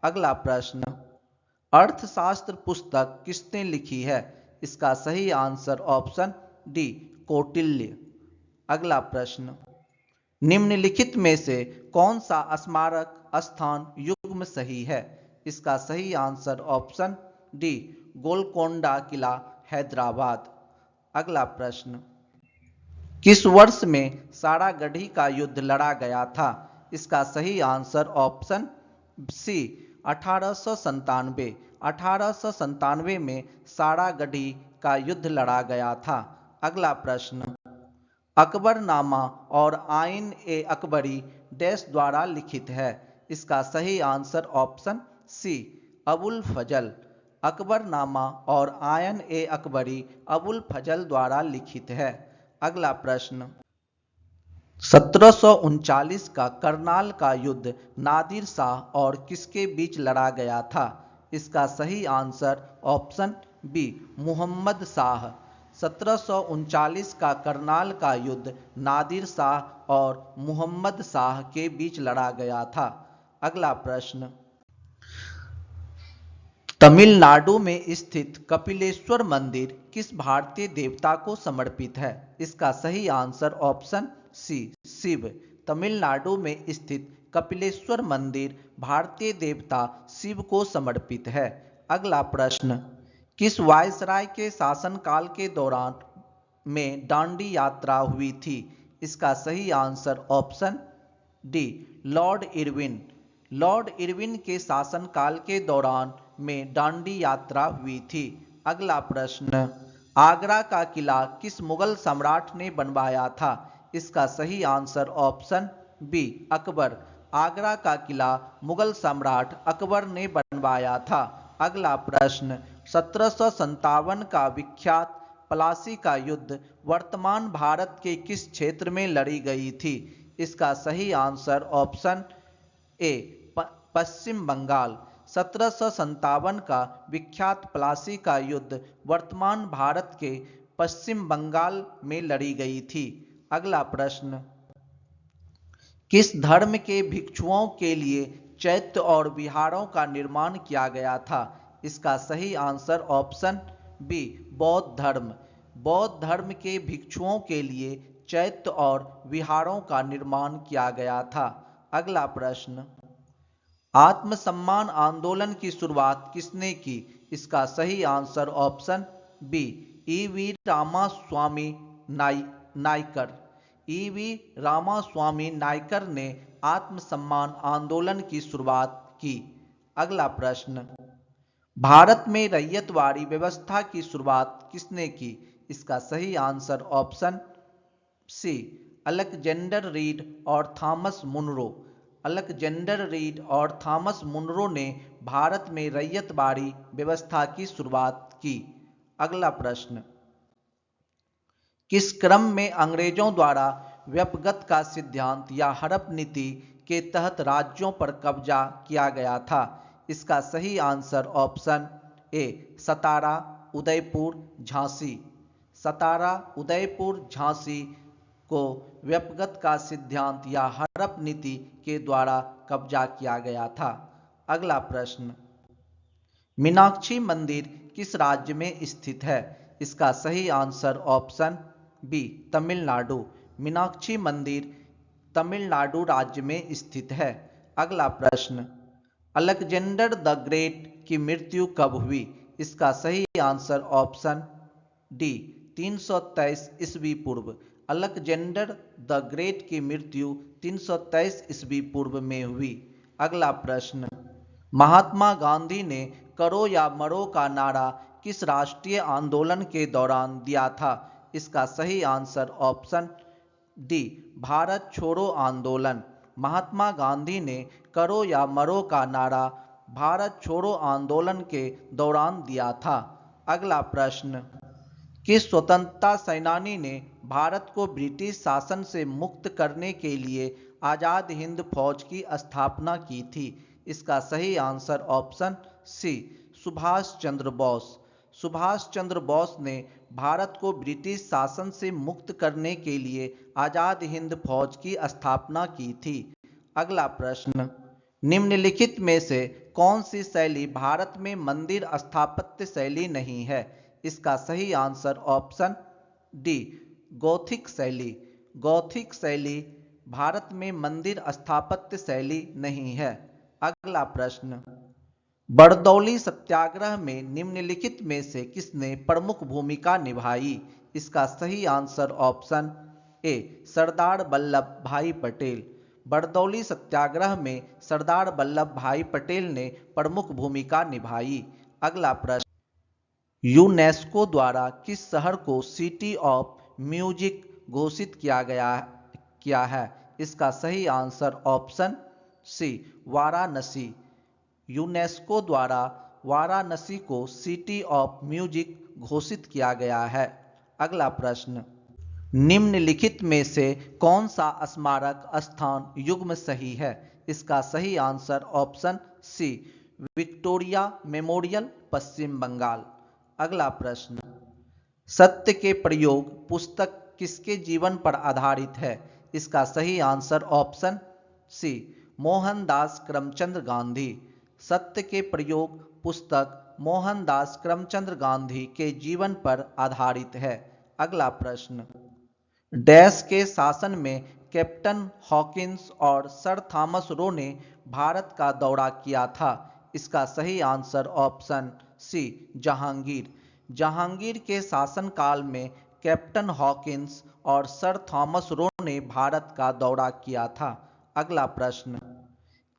A: अगला प्रश्न, अर्थशास्त्र पुस्तक किसने लिखी है? इसका सही आंसर ऑप्शन डी कौटिल्य। अगला प्रश्न, निम्नलिखित में से कौन सा स्मारक स्थान युग्म सही है? इसका सही आंसर ऑप्शन डी गोलकोंडा किला, हैदराबाद। अगला प्रश्न, किस वर्ष में सारागढ़ी का युद्ध लड़ा गया था? इसका सही आंसर ऑप्शन सी 1897। 1897 में सारागढ़ी का युद्ध लड़ा गया था। अगला प्रश्न, अकबरनामा और आइन ए अकबरी डैश द्वारा लिखित है? इसका सही आंसर ऑप्शन सी अबुल फजल। अकबरनामा और आयन ए अकबरी अबुल फजल द्वारा लिखित है। अगला प्रश्न, 1739 का करनाल का युद्ध नादिर शाह और किसके बीच लड़ा गया था? इसका सही answer option B Muhammad Shah. 1739 का करनाल का युद्ध नादिर शाह और मुहम्मद शाह के बीच लड़ा गया था। अगला प्रश्न, तमिलनाडु में स्थित कपिलेश्वर मंदिर किस भारतीय देवता को समर्पित है? इसका सही answer option C Shiva. Tamil Nadu में स्थित कपिलेश्वर मंदिर भारतीय देवता शिव को समर्पित है। अगला प्रश्न, किस वायसराय के शासनकाल के दौरान में दांडी यात्रा हुई थी? इसका सही answer option D Lord Irwin. Lord Irwin के शासनकाल के दौरान में दांडी यात्रा हुई थी। अगला प्रश्न, आगरा का किला किस मुगल सम्राट ने बनवाया था? इसका सही answer option B Akbar. Agra का किला मुगल सम्राट अकबर ने बनवाया था। अगला प्रश्न, 1757 का विख्यात प्लासी का युद्ध वर्तमान भारत के किस क्षेत्र में लड़ी गई थी? इसका सही आंसर ऑप्शन ए पश्चिम बंगाल। 1757 का विख्यात प्लासी का युद्ध वर्तमान भारत के पश्चिम बंगाल में लड़ी गई थी। अगला प्रश्न, किस धर्म के भिक्षुओं के लिए चैत्य और विहारों का निर्माण किया गया था? इसका सही आंसर ऑप्शन बी बौद्ध धर्म। बौद्ध धर्म के भिक्षुओं के लिए चैत्य और विहारों का निर्माण किया गया था। अगला प्रश्न, आत्मसम्मान आंदोलन की शुरुआत किसने की? इसका सही answer option B E V Ramaswamy Naicker. E V Ramaswamy Naicker ने आत्मसम्मान आंदोलन की शुरुआत की। अगला प्रश्न, भारत में रैयतवाड़ी व्यवस्था की शुरुआत किसने की? इसका सही answer option C Alexander Read और थॉमस मुनरो। अलेक्जेंडर रीड और थॉमस मुनरो ने भारत में रैयतवाड़ी व्यवस्था की शुरुआत की। अगला प्रश्न, किस क्रम में अंग्रेजों द्वारा व्यपगत का सिद्धांत या हड़प नीति के तहत राज्यों पर कब्जा किया गया था? इसका सही आंसर ऑप्शन ए सतारा, उदयपुर, झांसी। सतारा, उदयपुर, झांसी को व्यपगत का सिद्धांत या हड़प नीति के द्वारा कब्जा किया गया था। अगला प्रश्न, मीनाक्षी मंदिर किस राज्य में स्थित है? इसका सही answer option B Tamil Nadu. Meenakshi मंदिर तमिलनाडु राज्य में स्थित है। अगला प्रश्न, अलेक्जेंडर द ग्रेट की मृत्यु कब हुई? इसका सही आंसर ऑप्शन डी 323 ईस्वी पूर्व। अलेक्जेंडर द ग्रेट की मृत्यु 323 ईस्वी पूर्व में हुई। अगला प्रश्न, महात्मा गांधी ने करो या मरो का नारा किस राष्ट्रीय आंदोलन के दौरान दिया था? इसका सही आंसर ऑप्शन डी भारत छोड़ो आंदोलन। महात्मा गांधी ने करो या मरो का नारा भारत छोड़ो आंदोलन के दौरान दिया था। अगला प्रश्न, किस स्वतंत्रता सेनानी ने भारत को ब्रिटिश शासन से मुक्त करने के लिए आज़ाद हिंद फौज की स्थापना की थी? इसका सही आंसर ऑप्शन सी सुभाष चंद्र बोस। सुभाष चंद्र बोस ने भारत को ब्रिटिश शासन से मुक्त करने के लिए आज़ाद हिंद फौज की स्थापना की थी। अगला प्रश्न, निम्नलिखित में से कौन सी शैली भारत में मंदिर स्थापत्य शैली नहीं है? इसका सही आंसर ऑप्शन डी गौथिक शैली। गौथिक शैली भारत में मंदिर स्थापत्य शैली नहीं है। अगला प्रश्न, बरदौली सत्याग्रह में निम्नलिखित में से किसने प्रमुख भूमिका निभाई? इसका सही आंसर ऑप्शन ए सरदार वल्लभ भाई पटेल। बरदौली सत्याग्रह में सरदार वल्लभ भाई पटेल ने प्रमुख भूमिका निभाई। अगला प्रश्न, यूनेस्को द्वारा किस शहर को सिटी ऑफ म्यूजिक घोषित किया है? इसका सही answer option C Varanasi. UNESCO द्वारा वाराणसी को सिटी ऑफ म्यूजिक घोषित किया गया है। अगला प्रश्न, निम्नलिखित में से कौन सा स्मारक स्थान युग्म सही है? इसका सही answer option C Victoria Memorial Paschim Bengal. अगला प्रश्न, सत्य के प्रयोग पुस्तक किसके जीवन पर आधारित है? इसका सही answer option C Mohandas Karamchand Gandhi. सत्य के प्रयोग पुस्तक मोहनदास करमचंद गांधी के जीवन पर आधारित है। अगला प्रश्न, डैश के शासन में कैप्टन हॉकिंस और सर थॉमस रो ने भारत का दौरा किया था? इसका सही answer option C Jahangir. Jahangir के शासनकाल में कैप्टन हॉकिंस और सर थॉमस रो ने भारत का दौरा किया था। अगला प्रश्न,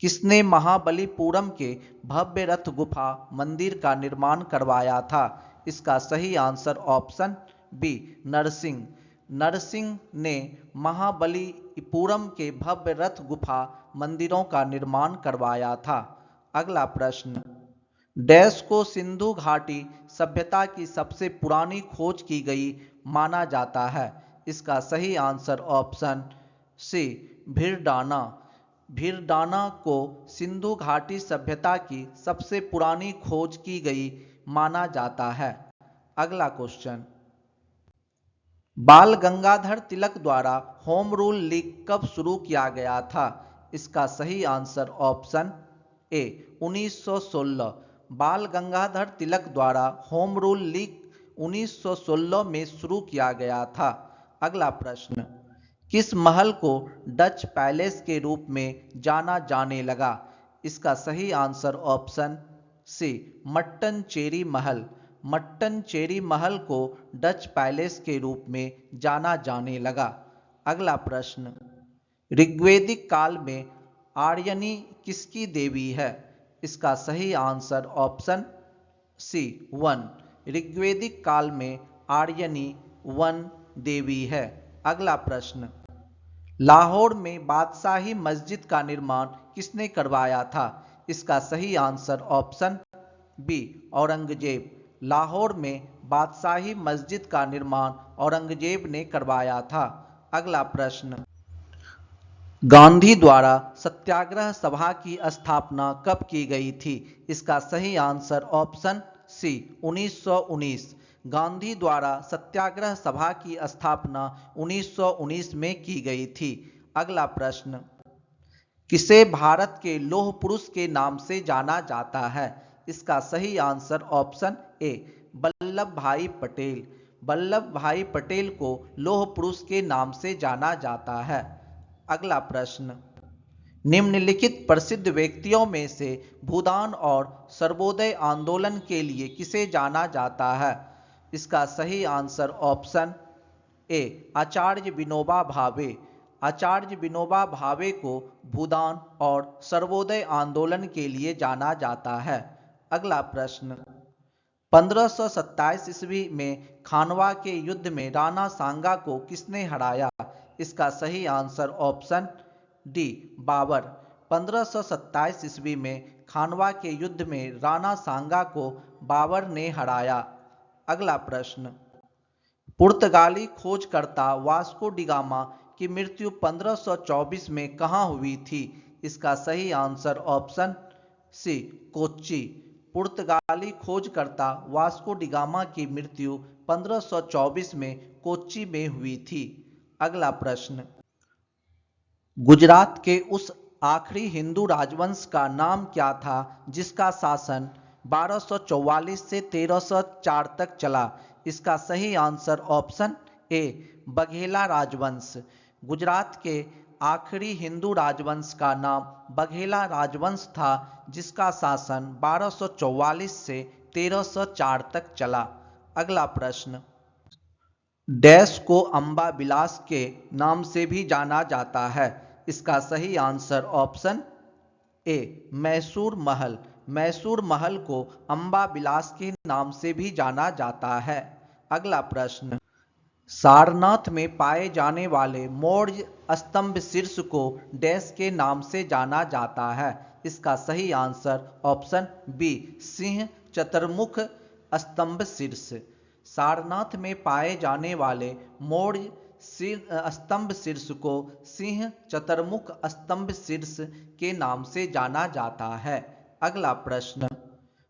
A: किसने महाबलीपुरम के भव्य रथ गुफा मंदिर का निर्माण करवाया था? इसका सही answer option B Narasimha. Narasimha ने महाबलीपुरम के भव्य रथ गुफा मंदिरों का निर्माण करवाया था। अगला प्रश्न, डैश को सिंधु घाटी सभ्यता की सबसे पुरानी खोज की गई माना जाता है? इसका सही आंसर ऑप्शन सी भिरडाना। भिरडाना को सिंधु घाटी सभ्यता की सबसे पुरानी खोज की गई माना जाता है। अगला क्वेश्चन, बाल गंगाधर तिलक द्वारा होम रूल लीग कब शुरू किया गया था? इसका सही आंसर ऑप्शन ए 1916। बाल गंगाधर तिलक द्वारा होम रूल लीग 1916 में शुरू किया गया था। अगला प्रश्न, किस महल को डच पैलेस के रूप में जाना जाने लगा? इसका सही आंसर ऑप्शन सी मट्टनचेरी महल। मट्टनचेरी महल को डच पैलेस के रूप में जाना जाने लगा। अगला प्रश्न, ऋग्वैदिक काल में आर्यनी किसकी देवी है? इसका सही आंसर ऑप्शन सी वन। ऋग्वैदिक काल में आर्यनी वन देवी है। अगला प्रश्न, लाहौर में बादशाही मस्जिद का निर्माण किसने करवाया था? इसका सही answer option B Aurangzeb. Lahore में बादशाही मस्जिद का निर्माण औरंगजेब ने करवाया था। अगला प्रश्न, गांधी द्वारा सत्याग्रह सभा की स्थापना कब की गई थी? इसका सही आंसर ऑप्शन सी 1919। गांधी द्वारा सत्याग्रह सभा की स्थापना 1919 में की गई थी। अगला प्रश्न, किसे भारत के लौह पुरुष के नाम से जाना जाता है? इसका सही आंसर ऑप्शन ए वल्लभ भाई पटेल। वल्लभ भाई पटेल को लौह पुरुष के नाम से जाना जाता है। अगला प्रश्न, निम्नलिखित प्रसिद्ध व्यक्तियों में से भूदान और सर्वोदय आंदोलन के लिए किसे जाना जाता है? इसका सही आंसर ऑप्शन ए आचार्य विनोबा भावे। आचार्य विनोबा भावे को भूदान और सर्वोदय आंदोलन के लिए जाना जाता है। अगला प्रश्न, 1527 ईस्वी में खानवा के युद्ध में राणा सांगा को किसने हराया? इसका सही आंसर ऑप्शन डी बाबर। 1527 ईस्वी में खानवा के युद्ध में राणा सांगा को बाबर ने हराया। अगला प्रश्न, पुर्तगाली खोजकर्ता वास्को डी गामा की मृत्यु 1524 में कहाँ हुई थी? इसका सही आंसर ऑप्शन सी कोच्चि। पुर्तगाली खोजकर्ता वास्को डी गामा की मृत्यु 1524 में कोच्चि में हुई थी। अगला प्रश्न, गुजरात के उस आखिरी हिंदू राजवंश का नाम क्या था जिसका शासन 1244 से 1304 तक चला? इसका सही आंसर ऑप्शन ए बघेला राजवंश। गुजरात के आखिरी हिंदू राजवंश का नाम बघेला राजवंश था जिसका शासन 1244 से 1304 तक चला। अगला प्रश्न, डैश को अंबा विलास के नाम से भी जाना जाता है? इसका सही आंसर ऑप्शन ए मैसूर महल। मैसूर महल को अंबा विलास के नाम से भी जाना जाता है। अगला प्रश्न, सारनाथ में पाए जाने वाले मौर्य स्तंभ शीर्ष को डैश के नाम से जाना जाता है? इसका सही आंसर ऑप्शन बी सिंह चतुर्मुख स्तंभ शीर्ष। सारनाथ में पाए जाने वाले मौर्य स्तंभ शीर्ष को सिंह चतुर्मुख स्तंभ शीर्ष के नाम से जाना जाता है। अगला प्रश्न,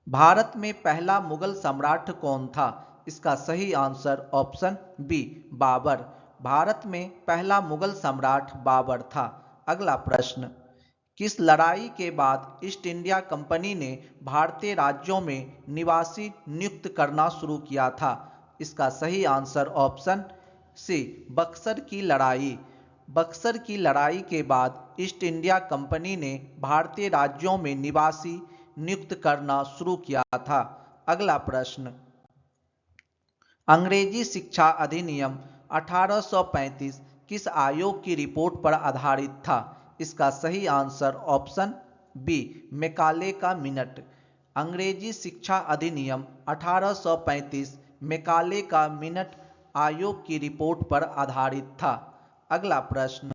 A: भारत में पहला मुगल सम्राट कौन था? इसका सही answer option B Babar. Bharat में पहला मुगल सम्राट बाबर था। अगला प्रश्न, किस लड़ाई के बाद ईस्ट इंडिया कंपनी ने भारतीय राज्यों में निवासी नियुक्त करना शुरू किया था? इसका सही आंसर ऑप्शन सी बक्सर की लड़ाई। बक्सर की लड़ाई के बाद ईस्ट इंडिया कंपनी ने भारतीय राज्यों में निवासी नियुक्त करना शुरू किया था। अगला प्रश्न, अंग्रेजी शिक्षा अधिनियम 1835 किस आयोग की रिपोर्ट पर आधारित था? इसका सही आंसर ऑप्शन बी मैकाले का मिनट। अंग्रेजी शिक्षा अधिनियम 1835 मैकाले का मिनट आयोग की रिपोर्ट पर आधारित था। अगला प्रश्न,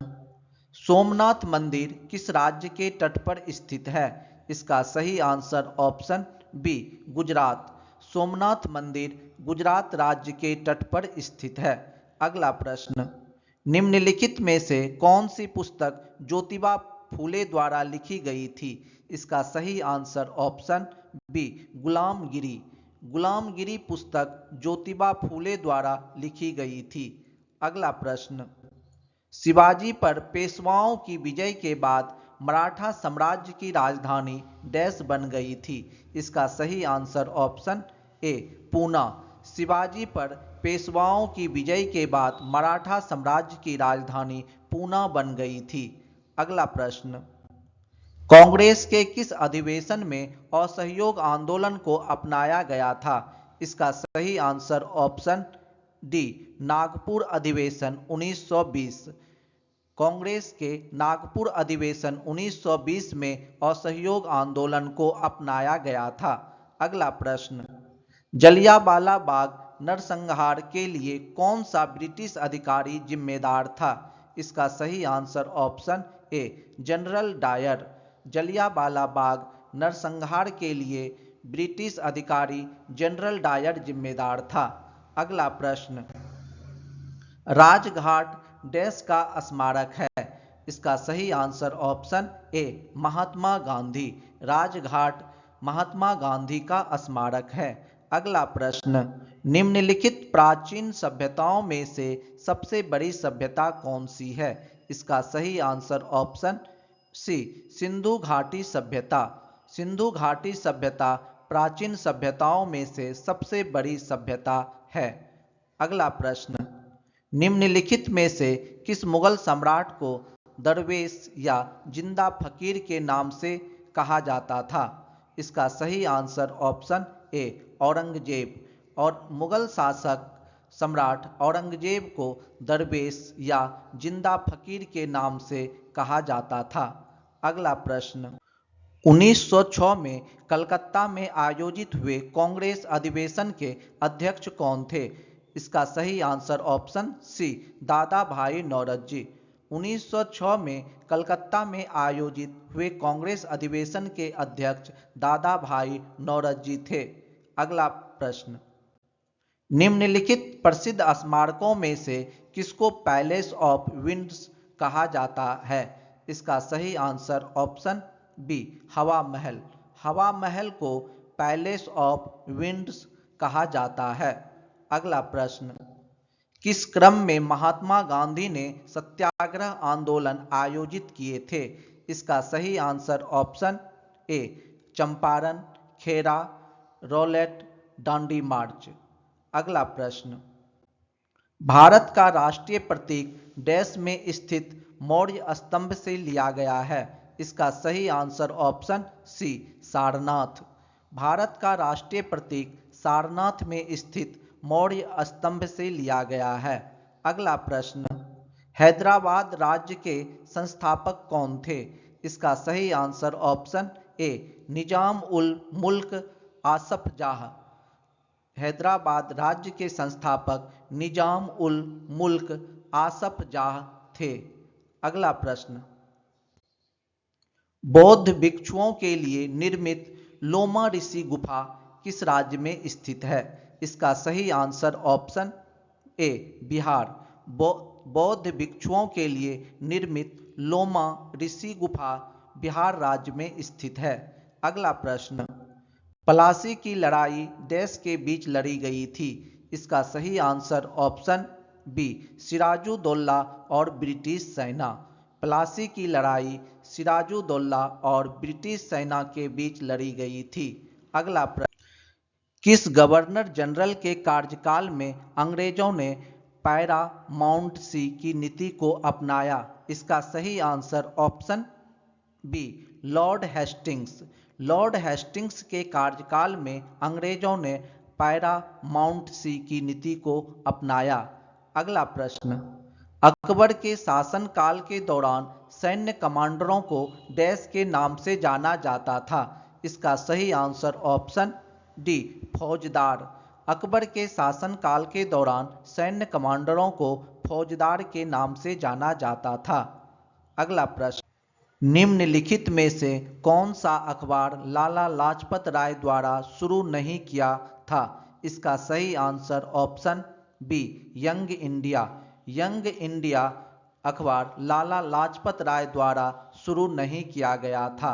A: सोमनाथ मंदिर किस राज्य के तट पर स्थित है? इसका सही answer option B Gujarat. Somnath मंदिर गुजरात राज्य के तट पर स्थित है। अगला प्रश्न, निम्नलिखित में से कौन सी पुस्तक ज्योतिबा फूले द्वारा लिखी गई थी? इसका सही आंसर ऑप्शन बी गुलामगिरी। गुलामगिरी पुस्तक ज्योतिबा फूले द्वारा लिखी गई थी। अगला प्रश्न, शिवाजी पर पेशवाओं की विजय के बाद मराठा साम्राज्य की राजधानी डैश बन गई थी? इसका सही आंसर ऑप्शन ए पूना। शिवाजी पर पेशवाओं की विजय के बाद मराठा साम्राज्य की राजधानी पूना बन गई थी। अगला प्रश्न, कांग्रेस के किस अधिवेशन में असहयोग आंदोलन को अपनाया गया था? इसका सही आंसर ऑप्शन डी नागपुर अधिवेशन 1920। कांग्रेस के नागपुर अधिवेशन 1920 में असहयोग आंदोलन को अपनाया गया था। अगला प्रश्न, जलियांवाला बाग नरसंहार के लिए कौन सा ब्रिटिश अधिकारी जिम्मेदार था? इसका सही answer option A general Dyer. Jallianwala Bagh नरसंहार के लिए ब्रिटिश अधिकारी जनरल डायर जिम्मेदार था। अगला प्रश्न, राजघाट डैश का स्मारक है? इसका सही आंसर ऑप्शन ए महात्मा गांधी। राजघाट महात्मा गांधी का स्मारक है। अगला प्रश्न, निम्नलिखित प्राचीन सभ्यताओं में से सबसे बड़ी सभ्यता कौन सी है? इसका सही आंसर ऑप्शन सी सिंधु घाटी सभ्यता। सिंधु घाटी सभ्यता प्राचीन सभ्यताओं में से सबसे बड़ी सभ्यता है। अगला प्रश्न, निम्नलिखित में से किस मुगल सम्राट को दरवेश या जिंदा फकीर के नाम से कहा जाता था? इसका सही आंसर ऑप्शन ए औरंगजेब। और मुगल शासक सम्राट औरंगजेब को दरवेश या जिंदा फकीर के नाम से कहा जाता था। अगला प्रश्न, 1906 में कलकत्ता में आयोजित हुए कांग्रेस अधिवेशन के अध्यक्ष कौन थे? इसका सही आंसर ऑप्शन सी दादा भाई नौरोजी। 1906 में कलकत्ता में आयोजित हुए कांग्रेस अधिवेशन के अध्यक्ष दादा भाई नौरोजी थे। अगला प्रश्न, निम्नलिखित प्रसिद्ध स्मारकों में से किसको पैलेस ऑफ विंड्स कहा जाता है? इसका सही आंसर ऑप्शन बी हवा महल। हवा महल को पैलेस ऑफ विंड्स कहा जाता है। अगला प्रश्न, किस क्रम में महात्मा गांधी ने सत्याग्रह आंदोलन आयोजित किए थे? इसका सही आंसर ऑप्शन ए चंपारण, खेरा, रौलेट, डांडी मार्च। अगला प्रश्न, भारत का राष्ट्रीय प्रतीक डैश में स्थित मौर्य स्तंभ से लिया गया है? इसका सही answer option C Sarnath. Bharat का राष्ट्रीय प्रतीक सारनाथ में स्थित मौर्य स्तंभ से लिया गया है। अगला प्रश्न, हैदराबाद राज्य के संस्थापक कौन थे? इसका सही आंसर ऑप्शन ए निजाम उल मुल्क आसफ जाह। हैदराबाद राज्य के संस्थापक निजाम उल मुल्क आसफ जाह थे। अगला प्रश्न, बौद्ध भिक्षुओं के लिए निर्मित लोमा ऋषि गुफा किस राज्य में स्थित है? इसका सही आंसर ऑप्शन ए बिहार। बौद्ध भिक्षुओं के लिए निर्मित लोमा ऋषि गुफा बिहार राज्य में स्थित है। अगला प्रश्न, प्लासी की लड़ाई डैश के बीच लड़ी गई थी? इसका सही आंसर ऑप्शन बी सिराजुद्दौला और ब्रिटिश सेना। प्लासी की लड़ाई सिराजुद्दौला और ब्रिटिश सेना के बीच लड़ी गई थी। अगला प्रश्न, किस गवर्नर जनरल के कार्यकाल में अंग्रेजों ने पैरामाउंटसी की नीति को अपनाया? इसका सही answer option B lord Hastings. Lord Hastings के कार्यकाल में अंग्रेजों ने पैरामाउंटसी की नीति को अपनाया। अगला प्रश्न, अकबर के शासनकाल के दौरान सैन्य कमांडरों को डैश के नाम से जाना जाता था? इसका सही आंसर ऑप्शन डी फौजदार। अकबर के शासनकाल के दौरान सैन्य कमांडरों को फौजदार के नाम से जाना जाता था। अगला प्रश्न, निम्नलिखित में से कौन सा अखबार लाला लाजपत राय द्वारा शुरू नहीं किया था? इसका सही answer option be young India. Young India अखबार लाला लाजपत राय द्वारा शुरू नहीं किया गया था।